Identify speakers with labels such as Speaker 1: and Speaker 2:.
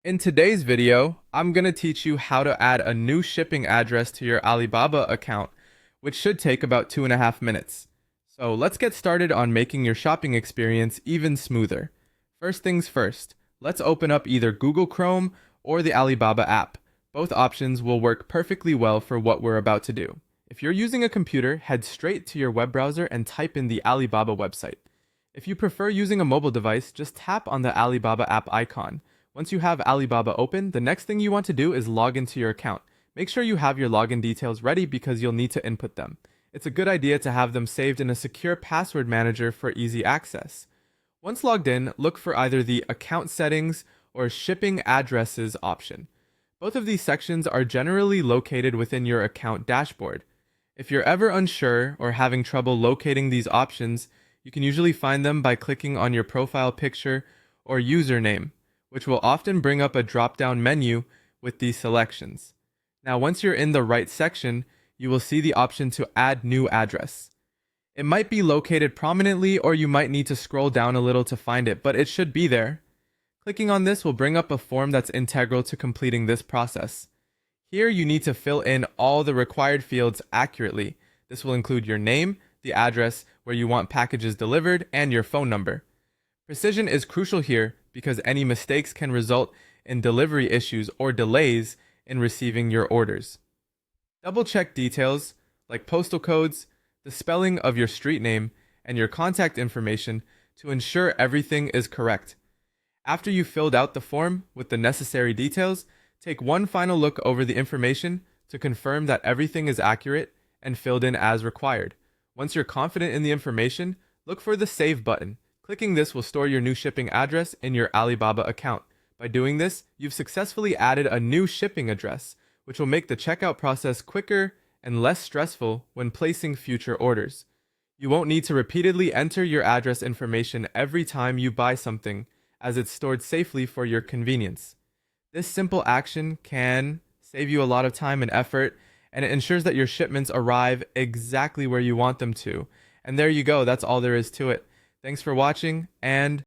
Speaker 1: In today's video, I'm going to teach you how to add a new shipping address to your Alibaba account, which should take about 2.5 minutes. So let's get started on making your shopping experience even smoother. First things first, let's open up either Google Chrome or the Alibaba app. Both options will work perfectly well for what we're about to do. If you're using a computer, head straight to your web browser and type in the Alibaba website. If you prefer using a mobile device, just tap on the Alibaba app icon. Once you have Alibaba open, the next thing you want to do is log into your account. Make sure you have your login details ready because you'll need to input them. It's a good idea to have them saved in a secure password manager for easy access. Once logged in, look for either the Account Settings or Shipping Addresses option. Both of these sections are generally located within your account dashboard. If you're ever unsure or having trouble locating these options, you can usually find them by clicking on your profile picture or username, which will often bring up a drop-down menu with these selections. Now, once you're in the right section, you will see the option to add new address. It might be located prominently or you might need to scroll down a little to find it, but it should be there. Clicking on this will bring up a form that's integral to completing this process. Here you need to fill in all the required fields accurately. This will include your name, the address where you want packages delivered, and your phone number. Precision is crucial here because any mistakes can result in delivery issues or delays in receiving your orders. Double check details like postal codes, the spelling of your street name, and your contact information to ensure everything is correct. After you've filled out the form with the necessary details, take one final look over the information to confirm that everything is accurate and filled in as required. Once you're confident in the information, look for the Save button. Clicking this will store your new shipping address in your Alibaba account. By doing this, you've successfully added a new shipping address, which will make the checkout process quicker and less stressful when placing future orders. You won't need to repeatedly enter your address information every time you buy something, as it's stored safely for your convenience. This simple action can save you a lot of time and effort, and it ensures that your shipments arrive exactly where you want them to. And there you go, that's all there is to it. Thanks for watching, and